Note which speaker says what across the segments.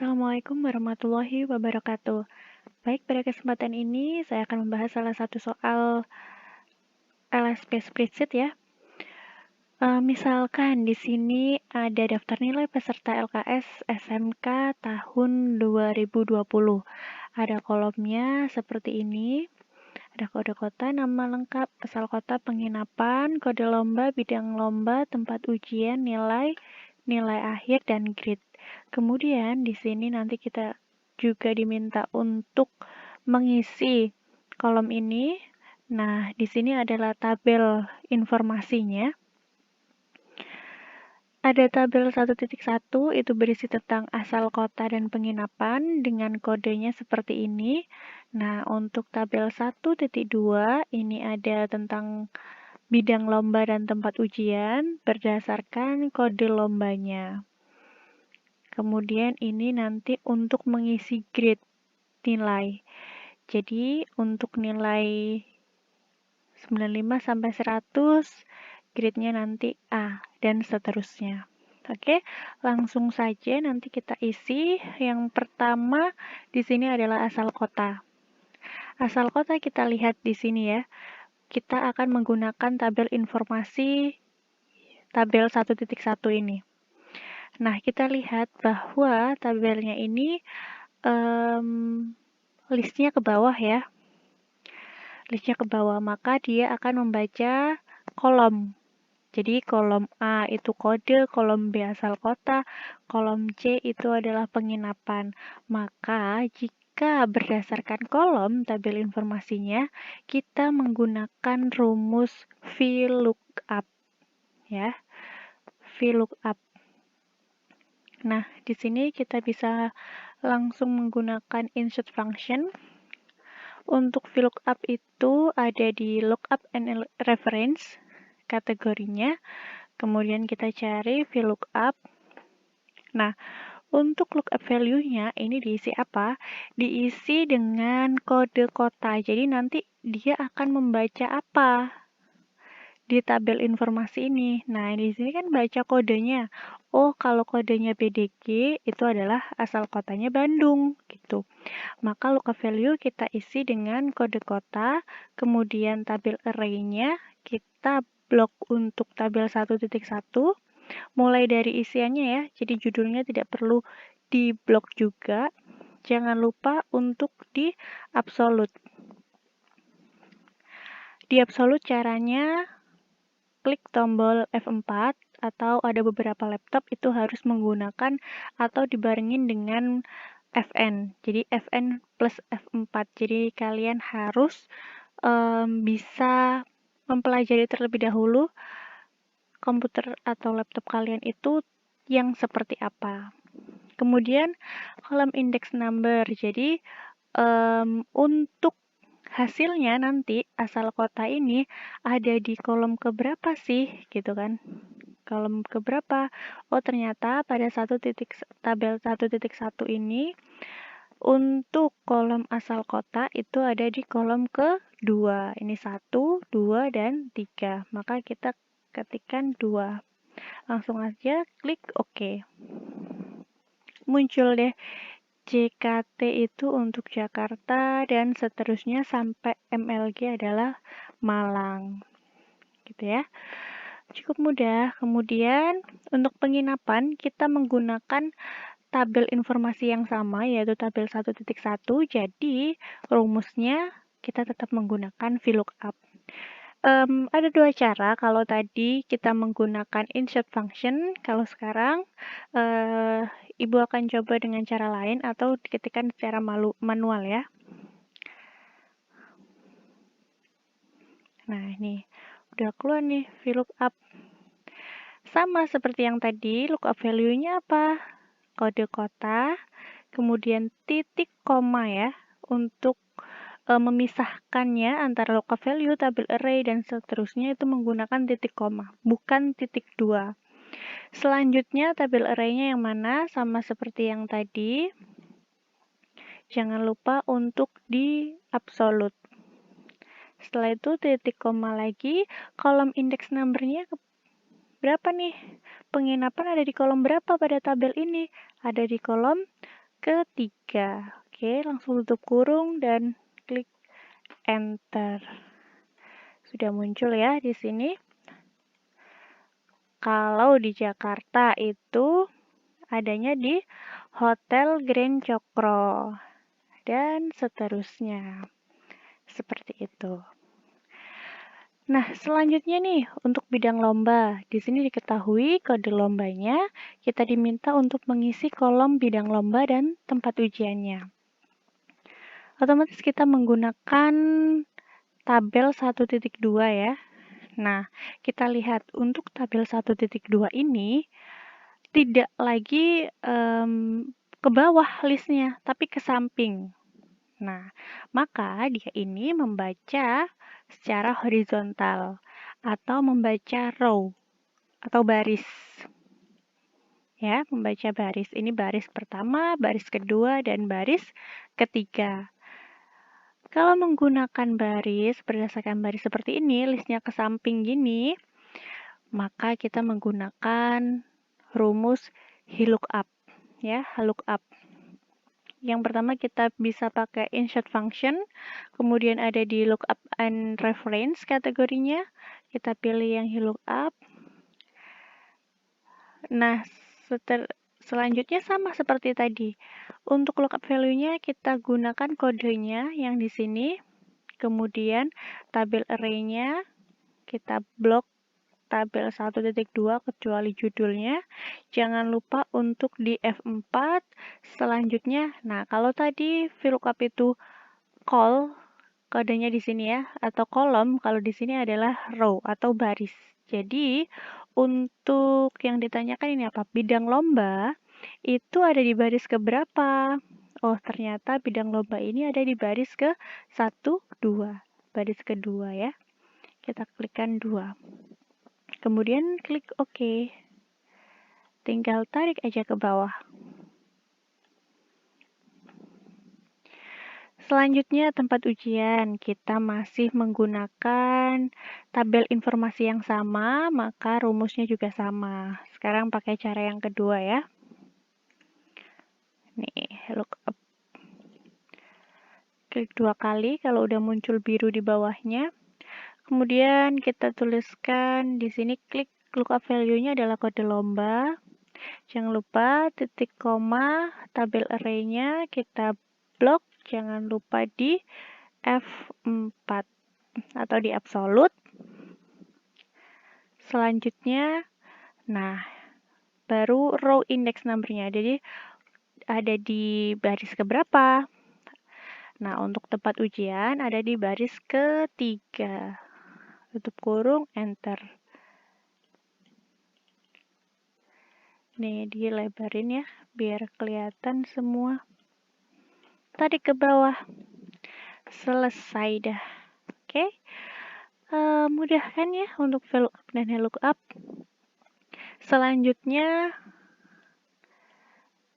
Speaker 1: Assalamualaikum warahmatullahi wabarakatuh. Baik, pada kesempatan ini saya akan membahas salah satu soal LSP spreadsheet ya. Misalkan di sini ada daftar nilai peserta LKS SMK tahun 2020. Ada kolomnya seperti ini. Ada kode kota, nama lengkap, asal kota, penginapan, kode lomba, bidang lomba, tempat ujian, nilai, nilai akhir, dan grade. Kemudian di sini nanti kita juga diminta untuk mengisi kolom ini. Nah, di sini adalah tabel informasinya. Ada tabel 1.1 itu berisi tentang asal kota dan penginapan dengan kodenya seperti ini. Nah, untuk tabel 1.2 ini ada tentang bidang lomba dan tempat ujian berdasarkan kode lombanya. Kemudian ini nanti untuk mengisi grade nilai. Jadi untuk nilai 95 sampai 100 grade-nya nanti A dan seterusnya. Oke, langsung saja nanti kita isi. Yang pertama di sini adalah asal kota. Asal kota kita lihat di sini ya. Kita akan menggunakan tabel informasi tabel 1.1 ini. Nah, kita lihat bahwa tabelnya ini listnya ke bawah ya. Listnya ke bawah, maka dia akan membaca kolom. Jadi kolom A itu kode, kolom B asal kota, kolom C itu adalah penginapan. Maka jika berdasarkan kolom tabel informasinya, kita menggunakan rumus VLOOKUP ya. VLOOKUP. Nah, di sini kita bisa langsung menggunakan insert function. Untuk VLOOKUP itu ada di lookup and reference kategorinya. Kemudian kita cari VLOOKUP. Nah, untuk lookup value-nya ini diisi apa? Diisi dengan kode kota. Jadi nanti dia akan membaca apa di tabel informasi ini. Nah, di sini kan baca kodenya. Oh, kalau kodenya BDG itu adalah asal kotanya Bandung gitu. Maka lookup value kita isi dengan kode kota, kemudian tabel array-nya kita blok untuk tabel 1.1, mulai dari isiannya ya, jadi judulnya tidak perlu diblok juga. Jangan lupa untuk di absolute. Di absolute caranya klik tombol F4 atau ada beberapa laptop itu harus menggunakan atau dibarengin dengan Fn. Jadi Fn plus F4. Jadi kalian harus bisa mempelajari terlebih dahulu komputer atau laptop kalian itu yang seperti apa. Kemudian kolom index number. Jadi untuk hasilnya nanti asal kota ini ada di kolom keberapa sih gitu kan. Kolom keberapa? Oh, ternyata pada tabel 1.1 ini untuk kolom asal kota itu ada di kolom ke-2. Ini 1, 2, dan 3. Maka kita ketikkan 2. Langsung aja klik OK. Muncul deh JKT itu untuk Jakarta dan seterusnya sampai MLG adalah Malang. Gitu ya. Cukup mudah. Kemudian untuk penginapan kita menggunakan tabel informasi yang sama yaitu tabel 1.1. Jadi rumusnya kita tetap menggunakan VLOOKUP. Ada dua cara. Kalau tadi kita menggunakan insert function, kalau sekarang Ibu akan coba dengan cara lain atau diketikkan secara manual ya. Nah, ini udah keluar nih VLOOKUP. Sama seperti yang tadi, lookup value-nya apa? Kode kota, kemudian titik koma ya, untuk memisahkannya antara lookup value, tabel array, dan seterusnya itu menggunakan titik koma, bukan titik 2. Selanjutnya tabel array-nya yang mana? Sama seperti yang tadi. Jangan lupa untuk di absolute. Setelah itu titik koma lagi, kolom index number-nya berapa nih? Penginapan ada di kolom berapa pada tabel ini? Ada di kolom ketiga. Oke, langsung tutup kurung dan klik enter. Sudah muncul ya di sini. Kalau di Jakarta itu adanya di Hotel Grand Cokro dan seterusnya. Seperti itu. Nah, selanjutnya nih untuk bidang lomba. Di sini diketahui kode lombanya, kita diminta untuk mengisi kolom bidang lomba dan tempat ujiannya. Otomatis kita menggunakan tabel 1.2 ya. Nah, kita lihat untuk tabel 1.2 ini tidak lagi ke bawah listnya, tapi ke samping. Nah, maka dia ini membaca secara horizontal atau membaca row atau baris. Ya, membaca baris. Ini baris pertama, baris kedua, dan baris ketiga. Kalau menggunakan baris, berdasarkan baris seperti ini, listnya ke samping gini, maka kita menggunakan rumus VLOOKUP. Ya, VLOOKUP. Yang pertama kita bisa pakai insert function, kemudian ada di lookup and reference kategorinya, kita pilih yang VLOOKUP. Nah, selanjutnya sama seperti tadi. Untuk lookup value-nya kita gunakan kodenya yang di sini, kemudian tabel array-nya kita blok tabel 1.2 kecuali judulnya. Jangan lupa untuk di F4. Selanjutnya, nah kalau tadi VLOOKUP itu call, kodenya di sini ya, atau kolom, kalau di sini adalah row atau baris. Jadi, untuk yang ditanyakan ini apa? Bidang lomba itu ada di baris keberapa? Oh, ternyata bidang lomba ini ada di baris ke 1, 2. Baris kedua ya. Kita klikkan 2. Kemudian klik OK. Tinggal tarik aja ke bawah. Selanjutnya tempat ujian. Kita masih menggunakan tabel informasi yang sama, maka rumusnya juga sama. Sekarang pakai cara yang kedua ya. Nih, lookup. Klik 2 kali kalau udah muncul biru di bawahnya. Kemudian kita tuliskan di sini klik lookup value-nya adalah kode lomba. Jangan lupa titik koma tabel array-nya kita blok, jangan lupa di F4 atau di absolute. Selanjutnya, nah baru row index number-nya. Jadi ada di baris keberapa? Nah, untuk tempat ujian ada di baris ketiga. Tutup kurung, enter. Nih, dilebarin ya, biar kelihatan semua. Tarik ke bawah. Selesai dah. Oke. Mudah kan ya untuk VLOOKUP dan LOOKUP. Selanjutnya,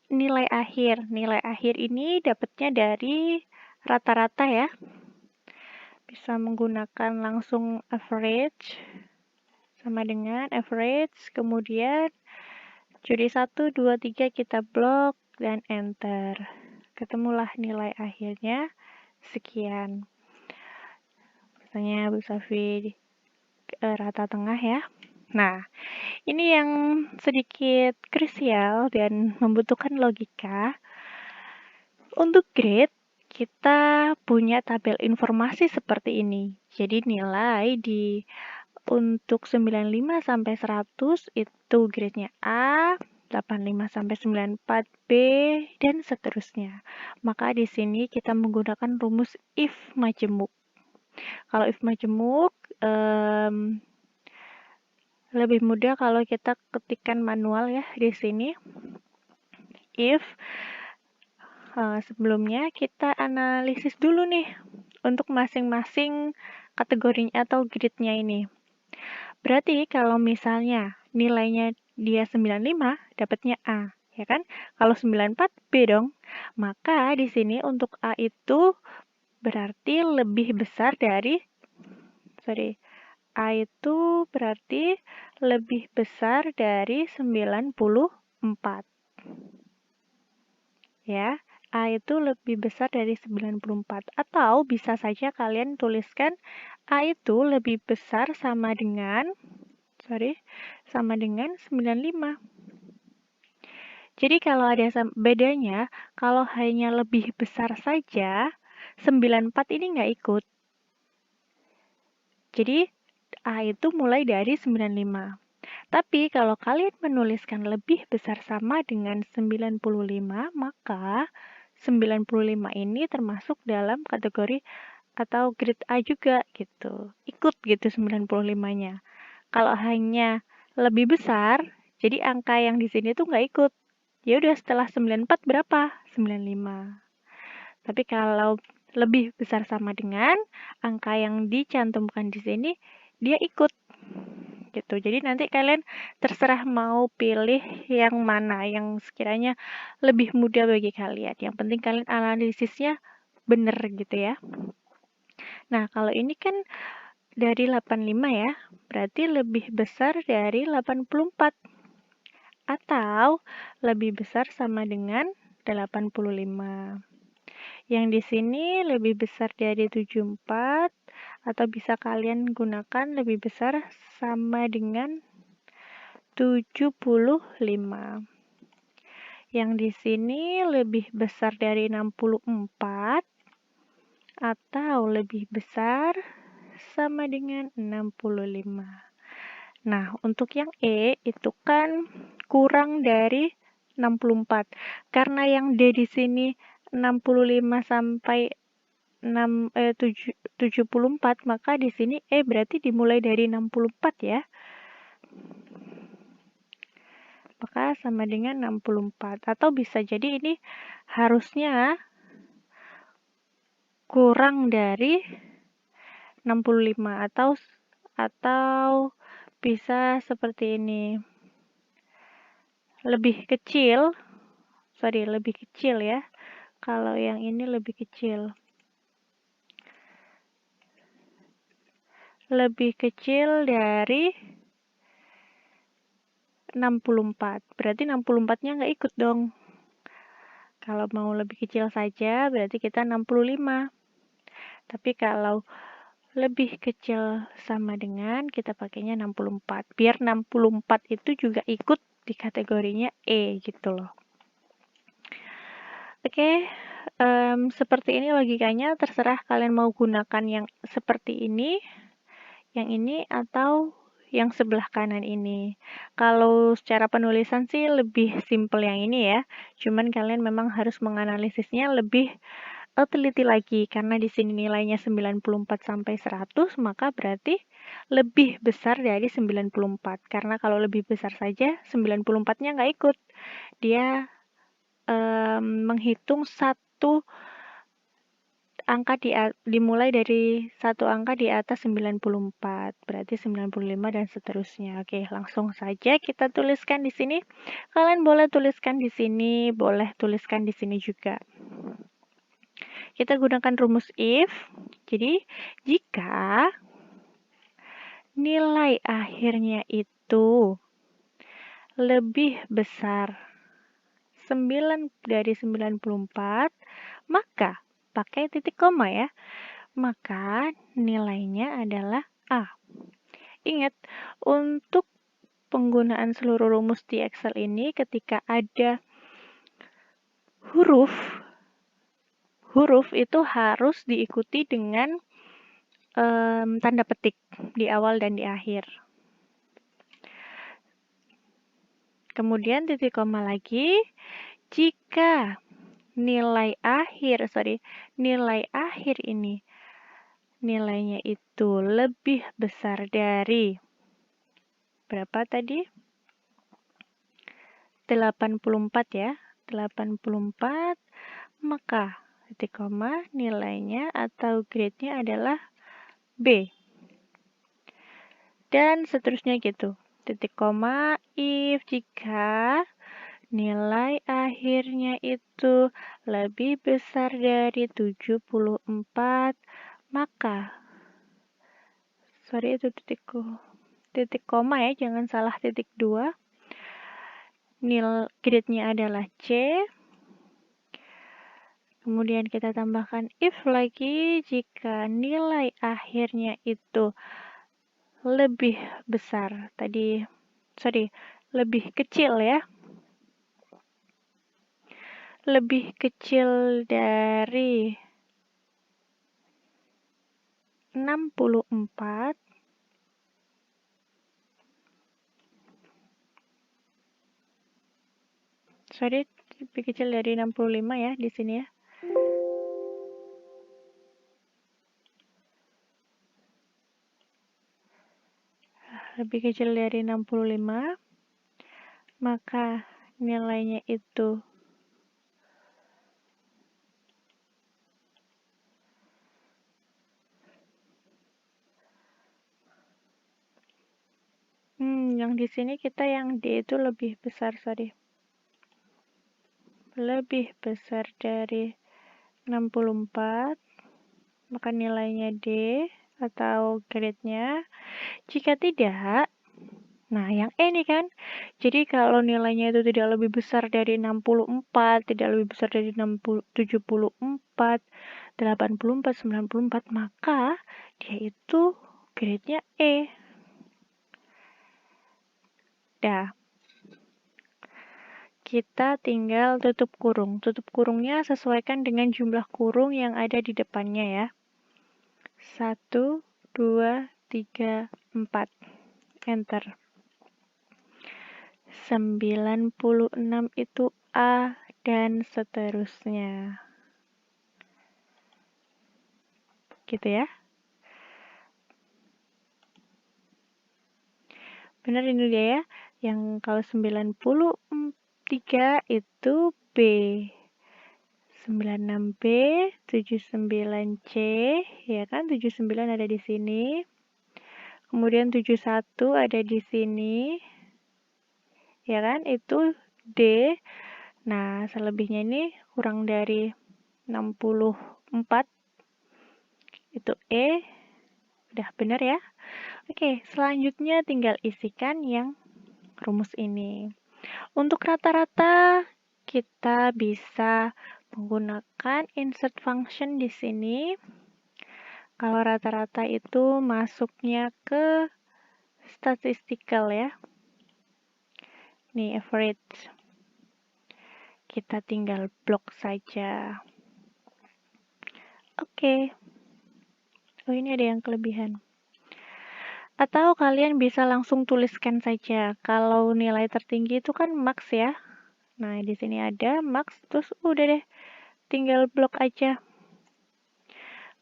Speaker 1: nilai akhir. Nilai akhir ini dapatnya dari rata-rata ya. Bisa menggunakan langsung average. Sama dengan average. Kemudian, juri 1, 2, 3 kita blok dan enter. Ketemulah nilai akhirnya sekian. Misalnya bisa V rata tengah ya. Nah, ini yang sedikit krusial dan membutuhkan logika. Untuk grade, kita punya tabel informasi seperti ini. Jadi nilai untuk 95 sampai 100 itu grade-nya A, 85 sampai 94 B, dan seterusnya. Maka di sini kita menggunakan rumus if majemuk. Kalau if majemuk, lebih mudah kalau kita ketikkan manual ya di sini. If sebelumnya kita analisis dulu nih untuk masing-masing kategorinya atau grade-nya ini. Berarti kalau misalnya nilainya dia 95, dapatnya A, ya kan? Kalau 94 B dong. Maka di sini untuk A itu berarti lebih besar dari A itu berarti lebih besar dari 94. ya. A itu lebih besar dari 94. Atau bisa saja kalian tuliskan A itu lebih besar sama dengan 95. Jadi kalau ada bedanya, kalau hanya lebih besar saja, 94 ini nggak ikut. Jadi A itu mulai dari 95. Tapi kalau kalian menuliskan lebih besar sama dengan 95, maka 95 ini termasuk dalam kategori atau grade A juga gitu. Ikut gitu 95-nya. Kalau hanya lebih besar, jadi angka yang di sini tuh nggak ikut. Ya udah setelah 94 berapa? 95. Tapi kalau lebih besar sama dengan angka yang dicantumkan di sini, dia ikut gitu. Jadi nanti kalian terserah mau pilih yang mana yang sekiranya lebih mudah bagi kalian. Yang penting kalian analisisnya bener gitu ya. Nah, kalau ini kan dari 85 ya, berarti lebih besar dari 84 atau lebih besar sama dengan 85. Yang di sini lebih besar dari 74 atau bisa kalian gunakan lebih besar sama dengan 75. Yang di sini lebih besar dari 64 atau lebih besar sama dengan 65. Nah, untuk yang E itu kan kurang dari 64. Karena yang D di sini 65 sampai 74, maka di sini E berarti dimulai dari 64 ya. Maka sama dengan 64. Atau bisa jadi ini harusnya kurang dari 65 atau bisa seperti ini. Lebih kecil ya. Kalau yang ini lebih kecil. Lebih kecil dari 64. Berarti 64-nya nggak ikut dong. Kalau mau lebih kecil saja, berarti kita 65. Tapi kalau lebih kecil sama dengan, kita pakainya 64. Biar 64 itu juga ikut di kategorinya E gitu loh. Oke, seperti ini logikanya. Terserah kalian mau gunakan yang seperti ini, yang ini, atau yang sebelah kanan ini. Kalau secara penulisan sih lebih simple yang ini ya. Cuman kalian memang harus menganalisisnya lebih teliti lagi karena di sini nilainya 94 sampai 100, maka berarti lebih besar dari 94. Karena kalau lebih besar saja 94-nya nggak ikut. Dia menghitung satu angka dimulai dari satu angka di atas 94, berarti 95 dan seterusnya. Oke, langsung saja kita tuliskan di sini. Kalian boleh tuliskan di sini, boleh tuliskan di sini juga. Kita gunakan rumus if. Jadi, jika nilai akhirnya itu lebih besar 9 dari 94, maka pakai titik koma ya. Maka nilainya adalah A. Ingat, untuk penggunaan seluruh rumus di Excel ini ketika ada huruf itu harus diikuti dengan tanda petik di awal dan di akhir. Kemudian titik koma lagi, jika nilai akhir ini nilainya itu lebih besar dari berapa tadi? 84 ya. 84, maka titik koma nilainya atau grade-nya adalah B. Dan seterusnya gitu. Titik koma if jika nilai akhirnya itu lebih besar dari 74, maka itu titik koma ya, jangan salah titik 2. Grade-nya adalah C. Kemudian kita tambahkan if lagi jika nilai akhirnya itu lebih besar. Lebih kecil ya. Lebih kecil dari 64. Lebih kecil dari 65 ya di sini ya. Lebih kecil dari 65, maka nilainya itu yang di sini kita yang D itu lebih besar, lebih besar dari 64, maka nilainya D atau grade-nya. Jika tidak, nah yang E nih kan, jadi kalau nilainya itu tidak lebih besar dari 64, tidak lebih besar dari 74, 84, 94, maka dia itu grade-nya E. Dah. Kita tinggal tutup kurung. Tutup kurungnya sesuaikan dengan jumlah kurung yang ada di depannya ya. 1, 2, 3, 4. Enter. 96 itu A dan seterusnya. Gitu ya. Benar ini dia ya. Yang kalau 93 itu B. 96B, 79C, ya kan? 79 ada di sini. Kemudian 71 ada di sini. Ya kan? Itu D. Nah, selebihnya ini kurang dari 64. Itu E. Udah benar ya? Oke, selanjutnya tinggal isikan yang rumus ini. Untuk rata-rata, kita bisa menggunakan insert function di sini. Kalau rata-rata itu masuknya ke statistical ya. Nih, average. Kita tinggal blok saja. Oke. Oh, ini ada yang kelebihan. Atau kalian bisa langsung tuliskan saja. Kalau nilai tertinggi itu kan max ya. Nah, di sini ada max, terus udah deh. Tinggal blok aja.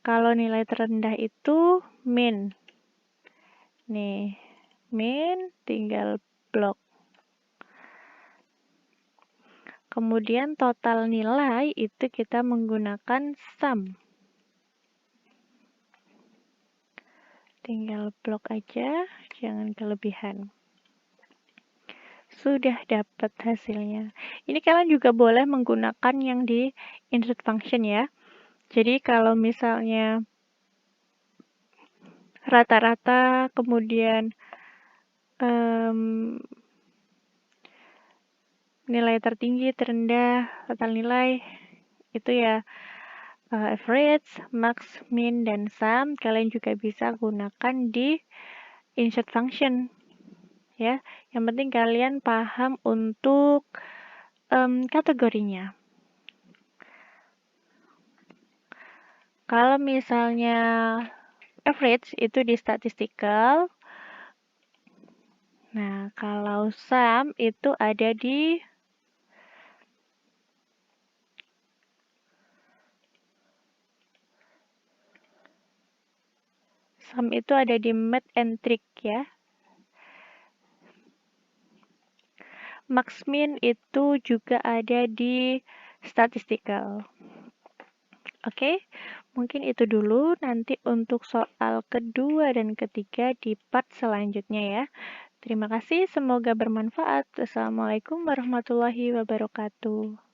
Speaker 1: Kalau nilai terendah itu min. Nih, min tinggal blok. Kemudian total nilai itu kita menggunakan sum. Tinggal blok aja, jangan kelebihan. Sudah dapat hasilnya. Ini kalian juga boleh menggunakan yang di insert function ya. Jadi kalau misalnya rata-rata kemudian nilai tertinggi, terendah, total nilai itu ya average, max, min, dan sum. Kalian juga bisa gunakan di insert function ya. Yang penting kalian paham untuk kategorinya. Kalau misalnya average itu di statistical. Nah, kalau sum itu ada di math and trick ya. Max min itu juga ada di statistical. Oke, mungkin itu dulu. Nanti untuk soal kedua dan ketiga di part selanjutnya ya. Terima kasih, semoga bermanfaat. Assalamualaikum warahmatullahi wabarakatuh.